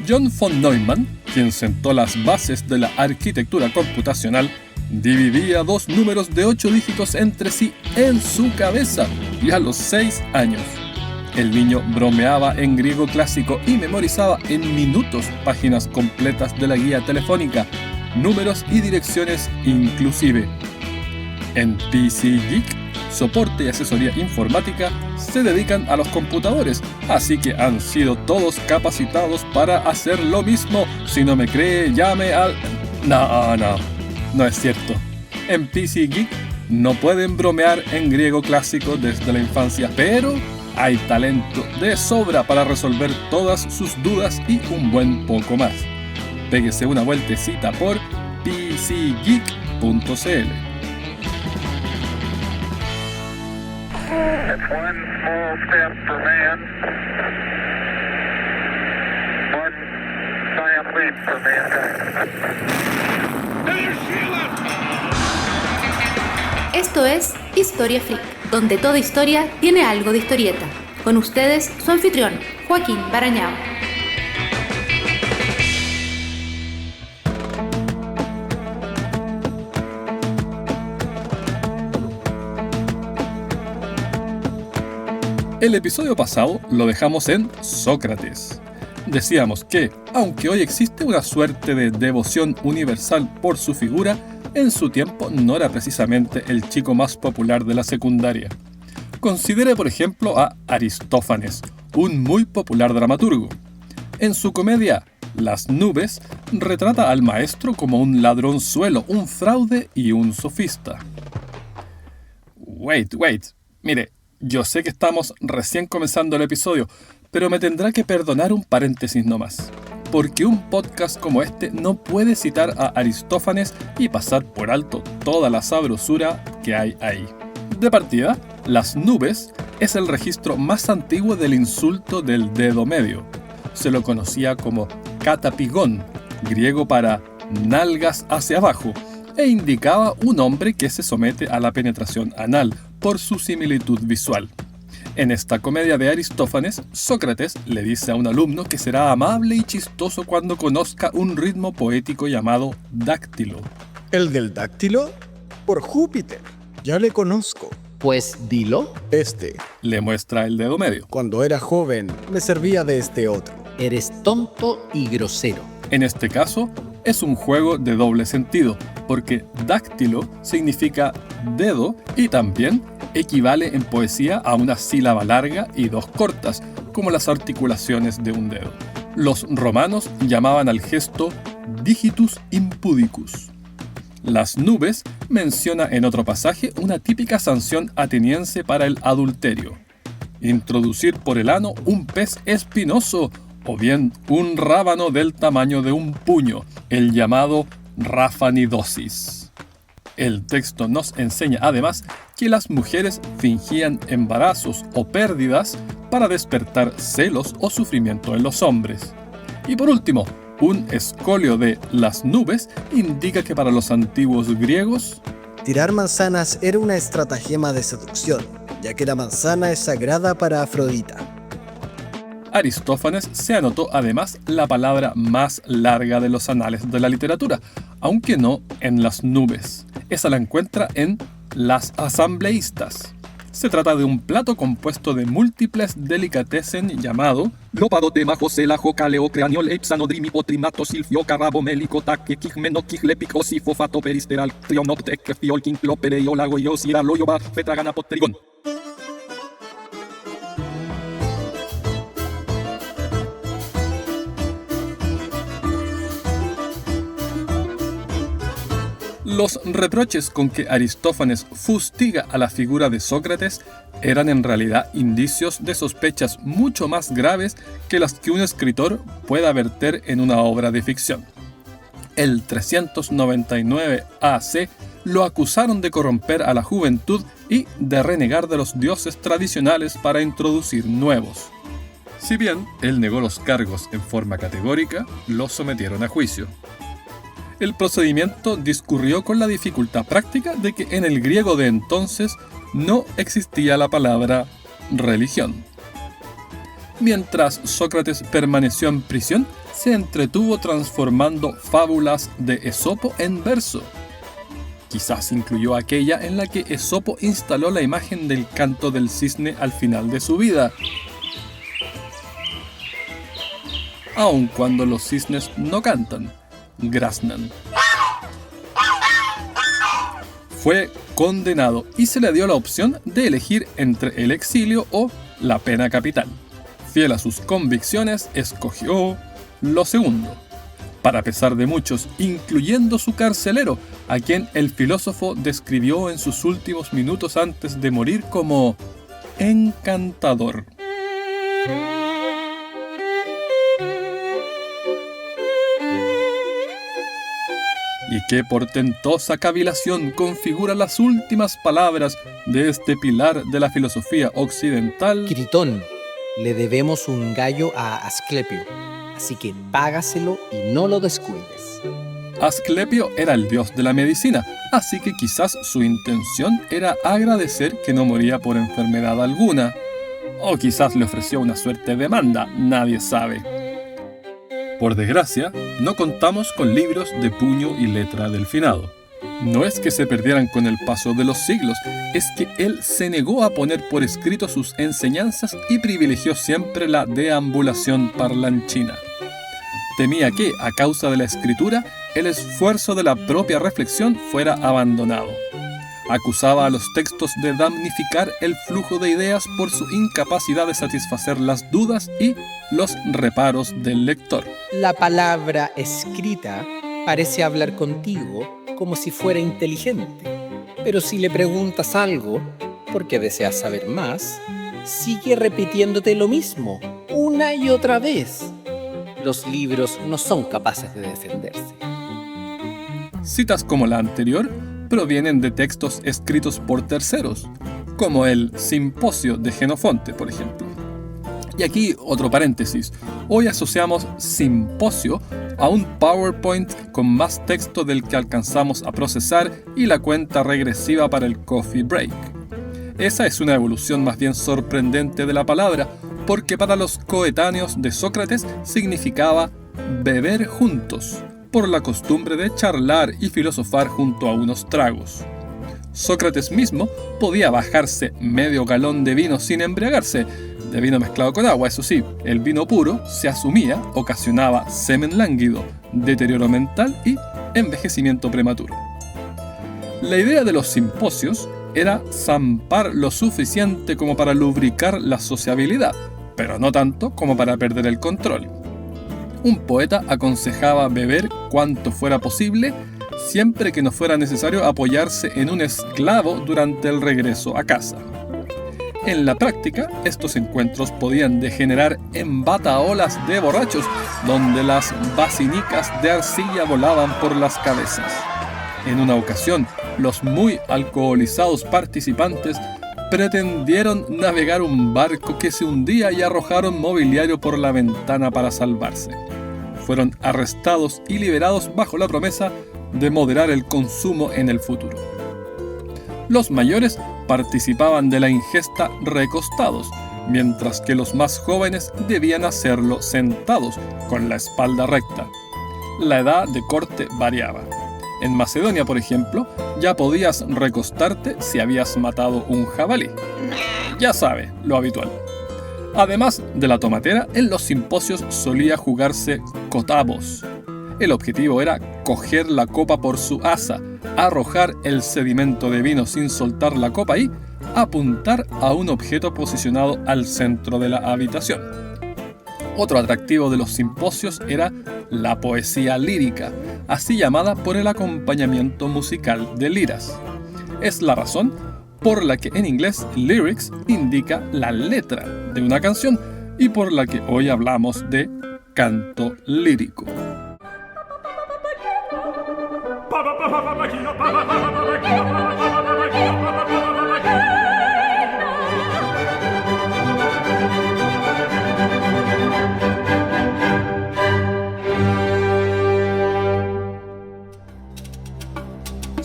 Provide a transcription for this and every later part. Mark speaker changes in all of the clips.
Speaker 1: John von Neumann, quien sentó las bases de la arquitectura computacional, dividía dos números de 8 dígitos entre sí en su cabeza y a los 6 años. El niño bromeaba en griego clásico y memorizaba en minutos páginas completas de la guía telefónica, números y direcciones inclusive. En PC Geek, soporte y asesoría informática se dedican a los computadores, así que han sido todos capacitados para hacer lo mismo. Si no me cree, llame al... No es cierto. En PC Geek no pueden bromear en griego clásico desde la infancia, pero hay talento de sobra para resolver todas sus dudas y un buen poco más. Péguese una vueltecita por pcgeek.cl.
Speaker 2: It's one small step for man, one giant leap for mankind.
Speaker 3: Esto es Historia Freak, donde toda historia tiene algo de historieta. Con ustedes, su anfitrión, Joaquín Barañao.
Speaker 1: El episodio pasado lo dejamos en Sócrates. Decíamos que, aunque hoy existe una suerte de devoción universal por su figura, en su tiempo no era precisamente el chico más popular de la secundaria. Considere, por ejemplo, a Aristófanes, un muy popular dramaturgo. En su comedia Las nubes, retrata al maestro como un ladronzuelo, un fraude y un sofista. Wait. Mire, yo sé que estamos recién comenzando el episodio, pero me tendrá que perdonar un paréntesis nomás. Porque un podcast como este no puede citar a Aristófanes y pasar por alto toda la sabrosura que hay ahí. De partida, Las nubes es el registro más antiguo del insulto del dedo medio. Se lo conocía como catapigón, griego para nalgas hacia abajo, e indicaba un hombre que se somete a la penetración anal por su similitud visual. En esta comedia de Aristófanes, Sócrates le dice a un alumno que será amable y chistoso cuando conozca un ritmo poético llamado dáctilo.
Speaker 4: ¿El del dáctilo? Por Júpiter, ya le conozco.
Speaker 5: Pues dilo.
Speaker 1: Le muestra el dedo medio.
Speaker 4: Cuando era joven, me servía de este otro.
Speaker 5: Eres tonto y grosero.
Speaker 1: En este caso, es un juego de doble sentido, porque dáctilo significa dedo y también equivale en poesía a una sílaba larga y dos cortas, como las articulaciones de un dedo. Los romanos llamaban al gesto digitus impudicus. Las nubes menciona en otro pasaje una típica sanción ateniense para el adulterio: introducir por el ano un pez espinoso o bien un rábano del tamaño de un puño, el llamado rafanidosis. El texto nos enseña además que las mujeres fingían embarazos o pérdidas para despertar celos o sufrimiento en los hombres. Y por último, un escolio de Las nubes indica que para los antiguos griegos,
Speaker 4: tirar manzanas era una estratagema de seducción, ya que la manzana es sagrada para Afrodita.
Speaker 1: Aristófanes se anotó además la palabra más larga de los anales de la literatura, aunque no en Las nubes. Esa la encuentra en Las asambleístas. Se trata de un plato compuesto de múltiples delicatessen llamado lopadote majosela jocaleo craniol epsanodrimi potrimato silfio carabo melico taque quigmeno quiglepico sifofato peristeral trionoptec fiolkin lopereiolago iosira loyoba petragana potrigón. Los reproches con que Aristófanes fustiga a la figura de Sócrates eran en realidad indicios de sospechas mucho más graves que las que un escritor pueda verter en una obra de ficción. El 399 AC lo acusaron de corromper a la juventud y de renegar de los dioses tradicionales para introducir nuevos. Si bien él negó los cargos en forma categórica, lo sometieron a juicio. El procedimiento discurrió con la dificultad práctica de que en el griego de entonces no existía la palabra religión. Mientras Sócrates permaneció en prisión, se entretuvo transformando fábulas de Esopo en verso. Quizás incluyó aquella en la que Esopo instaló la imagen del canto del cisne al final de su vida. Aun cuando los cisnes no cantan, graznan. Fue condenado y se le dio la opción de elegir entre el exilio o la pena capital. Fiel a sus convicciones, escogió lo segundo, para pesar de muchos, incluyendo su carcelero, a quien el filósofo describió en sus últimos minutos antes de morir como encantador. Y qué portentosa cavilación configura las últimas palabras de este pilar de la filosofía occidental.
Speaker 5: Gritón, le debemos un gallo a Asclepio, así que págaselo y no lo descuides.
Speaker 1: Asclepio era el dios de la medicina, así que quizás su intención era agradecer que no moría por enfermedad alguna. O quizás le ofreció una suerte de demanda, nadie sabe. Por desgracia, no contamos con libros de puño y letra del finado. No es que se perdieran con el paso de los siglos, es que él se negó a poner por escrito sus enseñanzas y privilegió siempre la deambulación parlanchina. Temía que, a causa de la escritura, el esfuerzo de la propia reflexión fuera abandonado. Acusaba a los textos de damnificar el flujo de ideas por su incapacidad de satisfacer las dudas y los reparos del lector.
Speaker 5: La palabra escrita parece hablar contigo como si fuera inteligente, pero si le preguntas algo, porque deseas saber más, sigue repitiéndote lo mismo, una y otra vez. Los libros no son capaces de defenderse.
Speaker 1: Citas como la anterior provienen de textos escritos por terceros, como el Simposio de Jenofonte, por ejemplo. Y aquí otro paréntesis. Hoy asociamos simposio a un PowerPoint con más texto del que alcanzamos a procesar y la cuenta regresiva para el coffee break. Esa es una evolución más bien sorprendente de la palabra, porque para los coetáneos de Sócrates significaba beber juntos, por la costumbre de charlar y filosofar junto a unos tragos. Sócrates mismo podía bajarse medio galón de vino sin embriagarse, de vino mezclado con agua, eso sí. El vino puro, se asumía, ocasionaba semen lánguido, deterioro mental y envejecimiento prematuro. La idea de los simposios era zampar lo suficiente como para lubricar la sociabilidad, pero no tanto como para perder el control. Un poeta aconsejaba beber cuanto fuera posible, siempre que no fuera necesario apoyarse en un esclavo durante el regreso a casa. En la práctica, estos encuentros podían degenerar en bataolas de borrachos, donde las basinicas de arcilla volaban por las cabezas. En una ocasión, los muy alcoholizados participantes pretendieron navegar un barco que se hundía y arrojaron mobiliario por la ventana para salvarse. Fueron arrestados y liberados bajo la promesa de moderar el consumo en el futuro. Los mayores participaban de la ingesta recostados, mientras que los más jóvenes debían hacerlo sentados, con la espalda recta. La edad de corte variaba. En Macedonia, por ejemplo, ya podías recostarte si habías matado un jabalí. Ya sabe, lo habitual. Además de la tomatera, en los simposios solía jugarse cotavos. El objetivo era coger la copa por su asa, arrojar el sedimento de vino sin soltar la copa y apuntar a un objeto posicionado al centro de la habitación. Otro atractivo de los simposios era la poesía lírica, así llamada por el acompañamiento musical de liras. Es la razón por la que en inglés lyrics indica la letra de una canción y por la que hoy hablamos de canto lírico.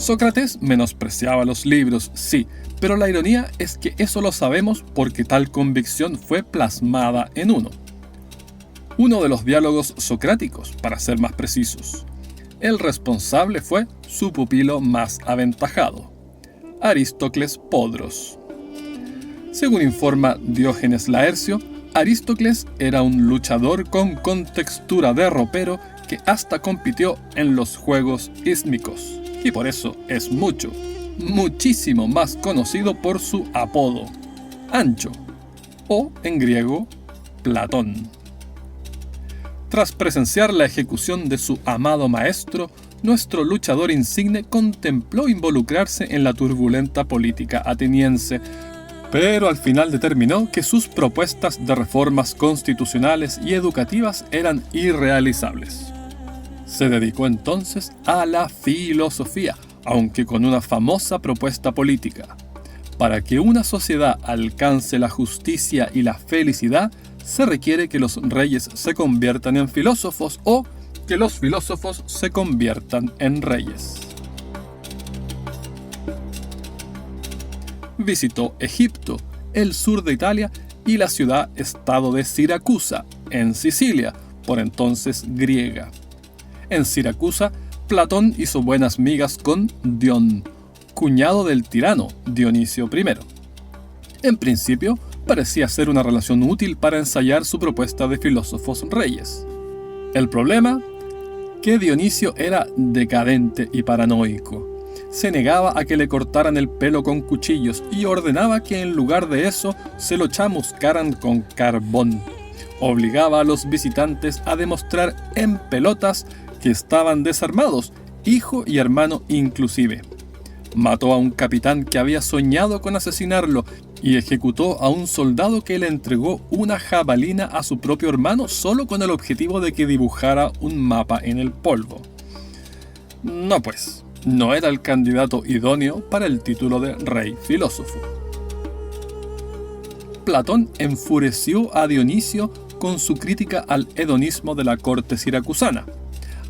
Speaker 1: Sócrates menospreciaba los libros, sí, pero la ironía es que eso lo sabemos porque tal convicción fue plasmada en uno de los diálogos socráticos, para ser más precisos. El responsable fue su pupilo más aventajado, Aristócles Podros. Según informa Diógenes Laercio, Aristócles era un luchador con contextura de ropero que hasta compitió en los Juegos Ísmicos, y por eso es muchísimo más conocido por su apodo, Ancho, o en griego, Platón. Tras presenciar la ejecución de su amado maestro, nuestro luchador insigne contempló involucrarse en la turbulenta política ateniense, pero al final determinó que sus propuestas de reformas constitucionales y educativas eran irrealizables. Se dedicó entonces a la filosofía, aunque con una famosa propuesta política. Para que una sociedad alcance la justicia y la felicidad, se requiere que los reyes se conviertan en filósofos o que los filósofos se conviertan en reyes. Visitó Egipto, el sur de Italia y la ciudad-estado de Siracusa, en Sicilia, por entonces griega. En Siracusa, Platón hizo buenas migas con Dion, cuñado del tirano Dionisio I. En principio, parecía ser una relación útil para ensayar su propuesta de filósofos reyes. El problema, que Dionisio era decadente y paranoico. Se negaba a que le cortaran el pelo con cuchillos y ordenaba que en lugar de eso se lo chamuscaran con carbón. Obligaba a los visitantes a demostrar en pelotas que estaban desarmados, hijo y hermano inclusive. Mató a un capitán que había soñado con asesinarlo y ejecutó a un soldado que le entregó una jabalina a su propio hermano solo con el objetivo de que dibujara un mapa en el polvo. No pues, no era el candidato idóneo para el título de rey filósofo. Platón enfureció a Dionisio con su crítica al hedonismo de la corte siracusana.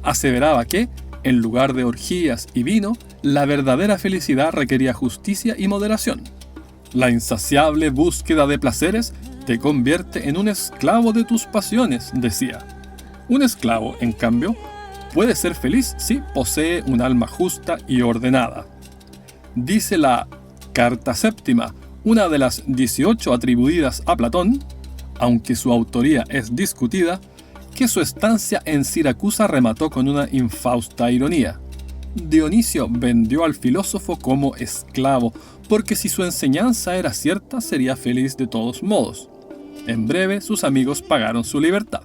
Speaker 1: Aseveraba que, en lugar de orgías y vino, la verdadera felicidad requería justicia y moderación. La insaciable búsqueda de placeres te convierte en un esclavo de tus pasiones, decía. Un esclavo, en cambio, puede ser feliz si posee un alma justa y ordenada. Dice la Carta Séptima, una de las 18 atribuidas a Platón, aunque su autoría es discutida, que su estancia en Siracusa remató con una infausta ironía. Dionisio vendió al filósofo como esclavo, porque si su enseñanza era cierta, sería feliz de todos modos. En breve, sus amigos pagaron su libertad.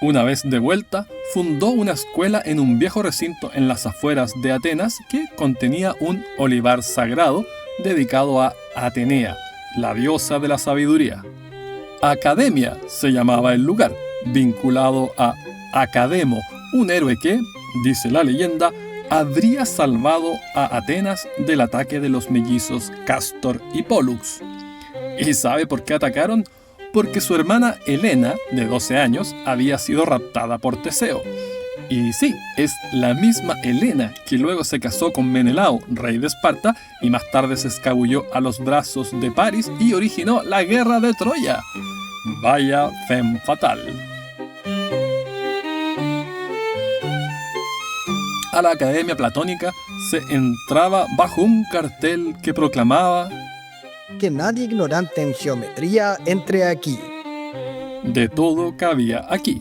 Speaker 1: Una vez de vuelta, fundó una escuela en un viejo recinto en las afueras de Atenas que contenía un olivar sagrado dedicado a Atenea, la diosa de la sabiduría. Academia se llamaba el lugar, vinculado a Academo, un héroe que, dice la leyenda, habría salvado a Atenas del ataque de los mellizos Cástor y Pólux. ¿Y sabe por qué atacaron? Porque su hermana Helena, de 12 años, había sido raptada por Teseo. Y sí, es la misma Helena que luego se casó con Menelao, rey de Esparta, y más tarde se escabulló a los brazos de París y originó la guerra de Troya. Vaya femme fatale. A la Academia Platónica se entraba bajo un cartel que proclamaba:
Speaker 4: que nadie ignorante en geometría entre aquí.
Speaker 1: De todo cabía aquí.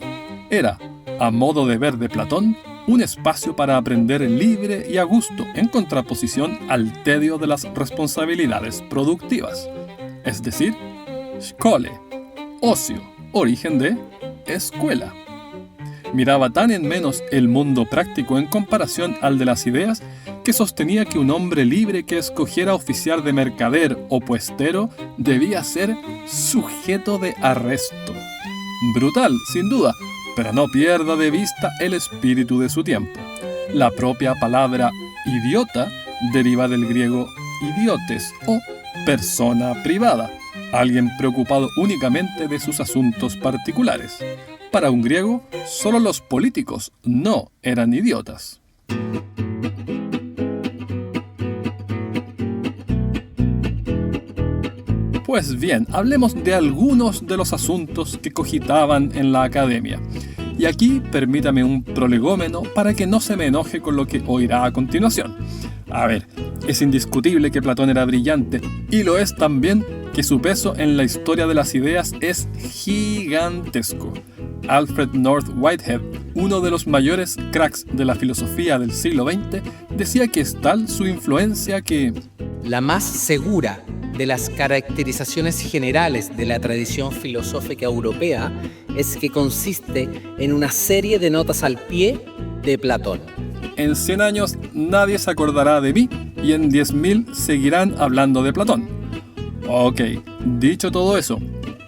Speaker 1: Era, a modo de ver de Platón, un espacio para aprender libre y a gusto, en contraposición al tedio de las responsabilidades productivas. Es decir, skole, ocio, origen de escuela. Miraba tan en menos el mundo práctico en comparación al de las ideas, que sostenía que un hombre libre que escogiera oficiar de mercader o puestero debía ser sujeto de arresto. Brutal, sin duda, pero no pierda de vista el espíritu de su tiempo. La propia palabra idiota deriva del griego idiotes o persona privada, alguien preocupado únicamente de sus asuntos particulares. Para un griego, solo los políticos no eran idiotas. Pues bien, hablemos de algunos de los asuntos que cogitaban en la academia. Y aquí permítame un prolegómeno para que no se me enoje con lo que oirá a continuación. A ver, es indiscutible que Platón era brillante, y lo es también que su peso en la historia de las ideas es gigantesco. Alfred North Whitehead, uno de los mayores cracks de la filosofía del siglo XX, decía que es tal su influencia que
Speaker 5: La más segura de las caracterizaciones generales de la tradición filosófica europea es que consiste en una serie de notas al pie de Platón.
Speaker 1: en 100 años nadie se acordará de mí y en 10.000 seguirán hablando de Platón. Ok, dicho todo eso,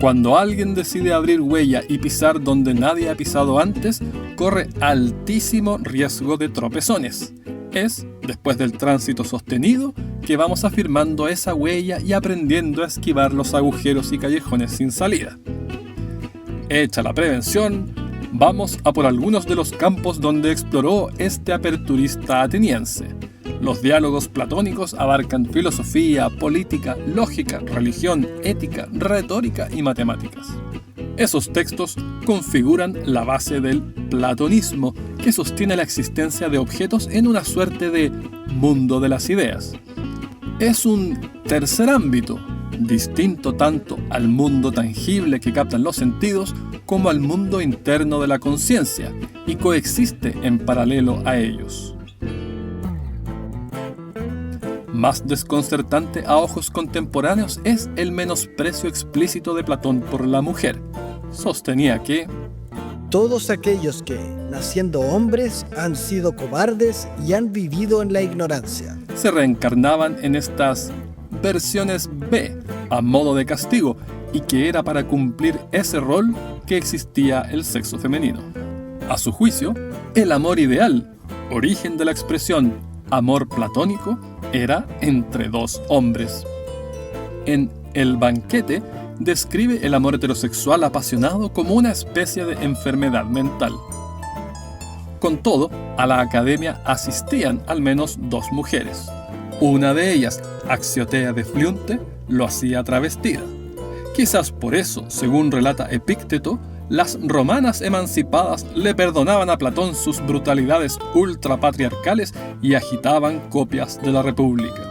Speaker 1: cuando alguien decide abrir huella y pisar donde nadie ha pisado antes, corre altísimo riesgo de tropezones. Es, después del tránsito sostenido, que vamos afirmando esa huella y aprendiendo a esquivar los agujeros y callejones sin salida. Hecha la prevención, vamos a por algunos de los campos donde exploró este aperturista ateniense. Los diálogos platónicos abarcan filosofía, política, lógica, religión, ética, retórica y matemáticas. Esos textos configuran la base del platonismo, que sostiene la existencia de objetos en una suerte de mundo de las ideas. Es un tercer ámbito, distinto tanto al mundo tangible que captan los sentidos como al mundo interno de la conciencia, y coexiste en paralelo a ellos. Más desconcertante a ojos contemporáneos es el menosprecio explícito de Platón por la mujer. Sostenía que
Speaker 4: Todos aquellos que, naciendo hombres, han sido cobardes y han vivido en la ignorancia.
Speaker 1: se reencarnaban en estas versiones B a modo de castigo, y que era para cumplir ese rol que existía el sexo femenino. A su juicio, el amor ideal, origen de la expresión amor platónico, era entre dos hombres. En El banquete, describe el amor heterosexual apasionado como una especie de enfermedad mental. Con todo, a la academia asistían al menos dos mujeres. Una de ellas, Axiotea de Fliunte, lo hacía travestida. Quizás por eso, según relata Epícteto, las romanas emancipadas le perdonaban a Platón sus brutalidades ultrapatriarcales y agitaban copias de la República.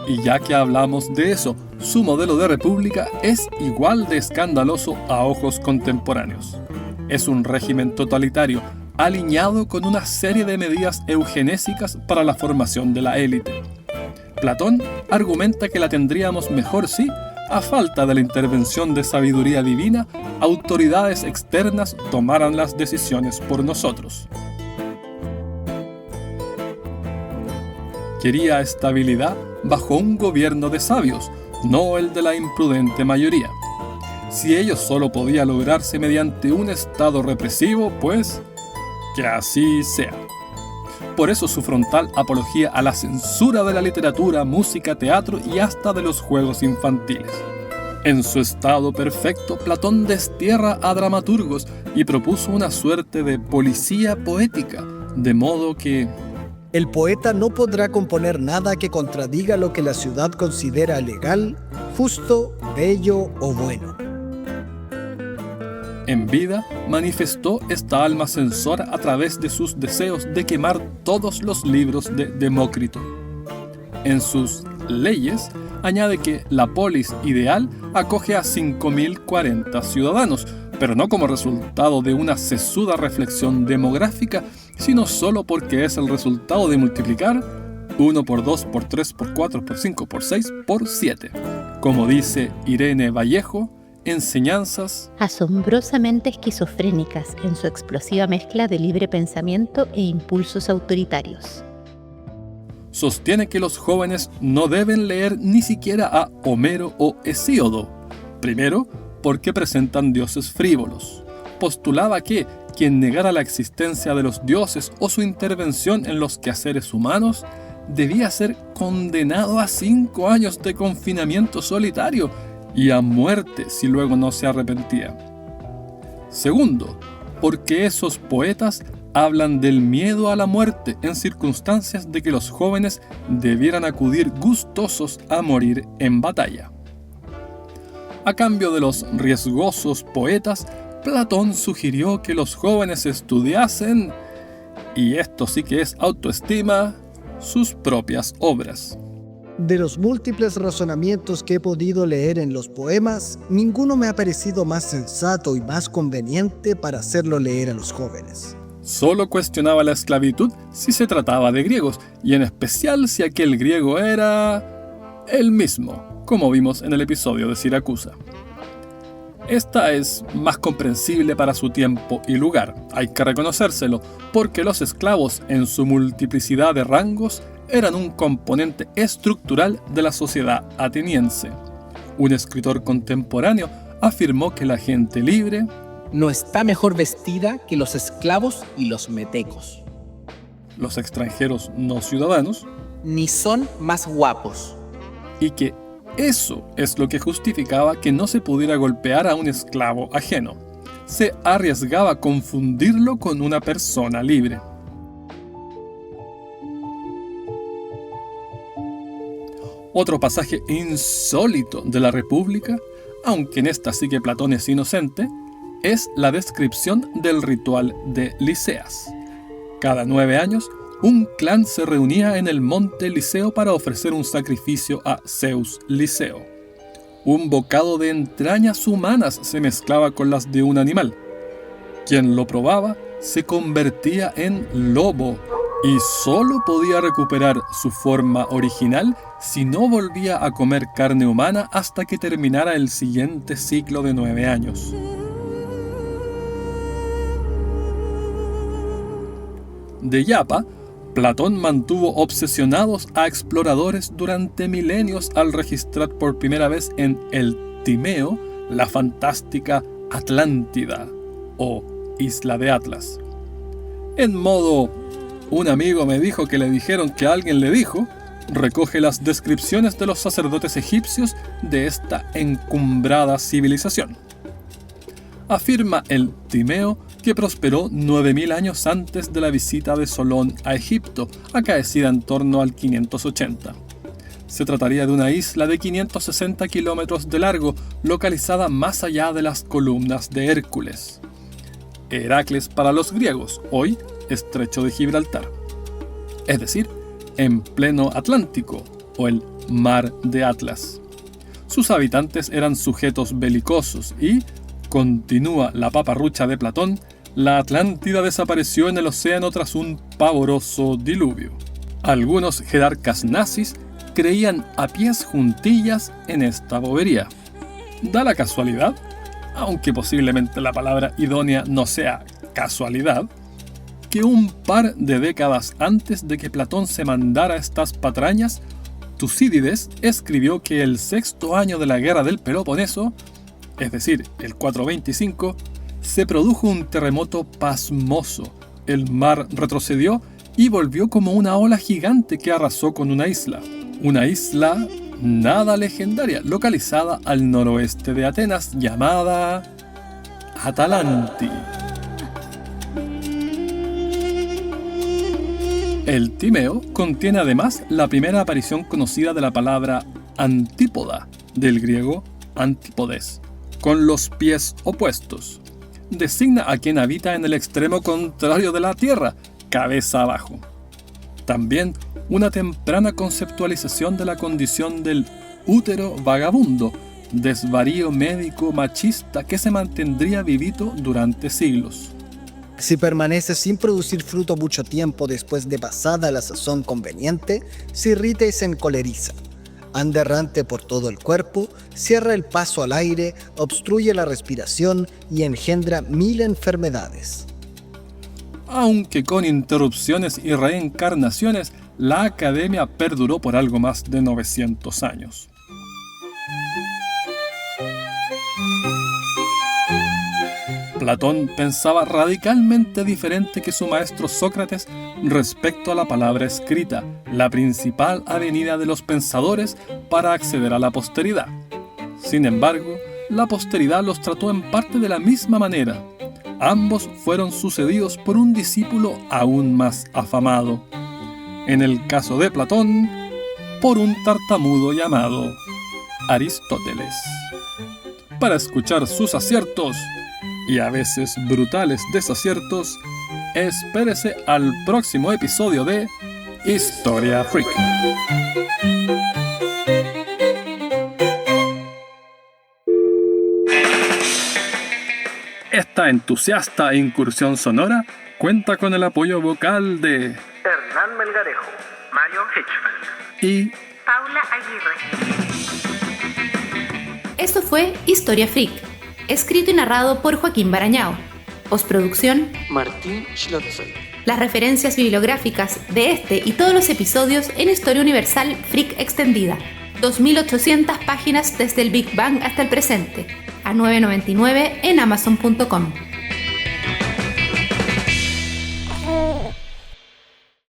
Speaker 1: Y ya que hablamos de eso, su modelo de república es igual de escandaloso a ojos contemporáneos. Es un régimen totalitario, alineado con una serie de medidas eugenésicas para la formación de la élite. Platón argumenta que la tendríamos mejor si, a falta de la intervención de sabiduría divina, autoridades externas tomaran las decisiones por nosotros. Quería estabilidad bajo un gobierno de sabios, no el de la imprudente mayoría. Si ello solo podía lograrse mediante un estado represivo, pues que así sea. Por eso su frontal apología a la censura de la literatura, música, teatro y hasta de los juegos infantiles. En su estado perfecto, Platón destierra a dramaturgos y propuso una suerte de policía poética, de modo que
Speaker 4: El poeta no podrá componer nada que contradiga lo que la ciudad considera legal, justo, bello o bueno.
Speaker 1: en vida manifestó esta alma censora a través de sus deseos de quemar todos los libros de Demócrito. En sus leyes añade que la polis ideal acoge a 5.040 ciudadanos, pero no como resultado de una sesuda reflexión demográfica, sino solo porque es el resultado de multiplicar 1 por 2 por 3 por 4 por 5 por 6 por 7. Como dice Irene Vallejo, enseñanzas
Speaker 6: asombrosamente esquizofrénicas en su explosiva mezcla de libre pensamiento e impulsos autoritarios.
Speaker 1: sostiene que los jóvenes no deben leer ni siquiera a Homero o Hesíodo. Primero, porque presentan dioses frívolos. Postulaba que quien negara la existencia de los dioses o su intervención en los quehaceres humanos debía ser condenado a 5 años de confinamiento solitario y a muerte si luego no se arrepentía. Segundo, porque esos poetas hablan del miedo a la muerte en circunstancias de que los jóvenes debieran acudir gustosos a morir en batalla. A cambio de los riesgosos poetas, Platón sugirió que los jóvenes estudiasen, y esto sí que es autoestima, sus propias obras.
Speaker 4: De los múltiples razonamientos que he podido leer en los poemas, ninguno me ha parecido más sensato y más conveniente para hacerlo leer a los jóvenes.
Speaker 1: Solo cuestionaba la esclavitud si se trataba de griegos, y en especial si aquel griego era el mismo, como vimos en el episodio de Siracusa. Esta es más comprensible para su tiempo y lugar, hay que reconocérselo, porque los esclavos en su multiplicidad de rangos eran un componente estructural de la sociedad ateniense. Un escritor contemporáneo afirmó que la gente libre
Speaker 5: no está mejor vestida que los esclavos y los metecos,
Speaker 1: los extranjeros no ciudadanos,
Speaker 5: ni son más guapos.
Speaker 1: y que eso es lo que justificaba que no se pudiera golpear a un esclavo ajeno. Se arriesgaba a confundirlo con una persona libre. Otro pasaje insólito de la República, aunque en esta sí que Platón es inocente, es la descripción del ritual de Liceas. Cada 9 años, un clan se reunía en el monte Liceo para ofrecer un sacrificio a Zeus Liceo. Un bocado de entrañas humanas se mezclaba con las de un animal. Quien lo probaba se convertía en lobo y solo podía recuperar su forma original si no volvía a comer carne humana hasta que terminara el siguiente ciclo de 9 años. De Yapa, Platón mantuvo obsesionados a exploradores durante milenios al registrar por primera vez en el Timeo la fantástica Atlántida o Isla de Atlas. En modo, un amigo me dijo que le dijeron que alguien le dijo, recoge las descripciones de los sacerdotes egipcios de esta encumbrada civilización. Afirma el Timeo que prosperó 9000 años antes de la visita de Solón a Egipto, acaecida en torno al 580. Se trataría de una isla de 560 kilómetros de largo, localizada más allá de las columnas de Hércules. Heracles para los griegos, hoy Estrecho de Gibraltar. Es decir, en pleno Atlántico, o el Mar de Atlas. Sus habitantes eran sujetos belicosos y, continúa la paparrucha de Platón, la Atlántida desapareció en el océano tras un pavoroso diluvio. Algunos jerarcas nazis creían a pies juntillas en esta bobería. Da la casualidad, aunque posiblemente la palabra idónea no sea casualidad, que un par de décadas antes de que Platón se mandara estas patrañas, Tucídides escribió que el 6º año de la guerra del Peloponeso, es decir, el 425, se produjo un terremoto pasmoso. El mar retrocedió y volvió como una ola gigante que arrasó con una isla. Una isla nada legendaria, localizada al noroeste de Atenas, llamada Atalanti. El Timeo contiene además la primera aparición conocida de la palabra antípoda, del griego antípodes, con los pies opuestos. Designa a quien habita en el extremo contrario de la Tierra, cabeza abajo. También una temprana conceptualización de la condición del útero vagabundo, desvarío médico machista que se mantendría vivito durante siglos.
Speaker 4: Si permanece sin producir fruto mucho tiempo después de pasada la sazón conveniente, se irrita y se encoleriza. Anda errante por todo el cuerpo, cierra el paso al aire, obstruye la respiración y engendra 1000 enfermedades.
Speaker 1: Aunque con interrupciones y reencarnaciones, la academia perduró por algo más de 900 años. Platón pensaba radicalmente diferente que su maestro Sócrates respecto a la palabra escrita, la principal avenida de los pensadores para acceder a la posteridad. Sin embargo, la posteridad los trató en parte de la misma manera. Ambos fueron sucedidos por un discípulo aún más afamado. En el caso de Platón, por un tartamudo llamado Aristóteles. Para escuchar sus aciertos y a veces brutales desaciertos, espérese al próximo episodio de Historia Freak. Esta entusiasta incursión sonora cuenta con el apoyo vocal de
Speaker 7: Hernán Melgarejo, Mario Hitchfeld
Speaker 1: y
Speaker 8: Paula Aguirre.
Speaker 3: Esto fue Historia Freak, escrito y narrado por Joaquín Barañao. Postproducción,
Speaker 9: Martín Schlotzfeld.
Speaker 3: las referencias bibliográficas de este y todos los episodios en Historia Universal Freak Extendida. 2800 páginas desde el Big Bang hasta el presente, a $9.99 en Amazon.com.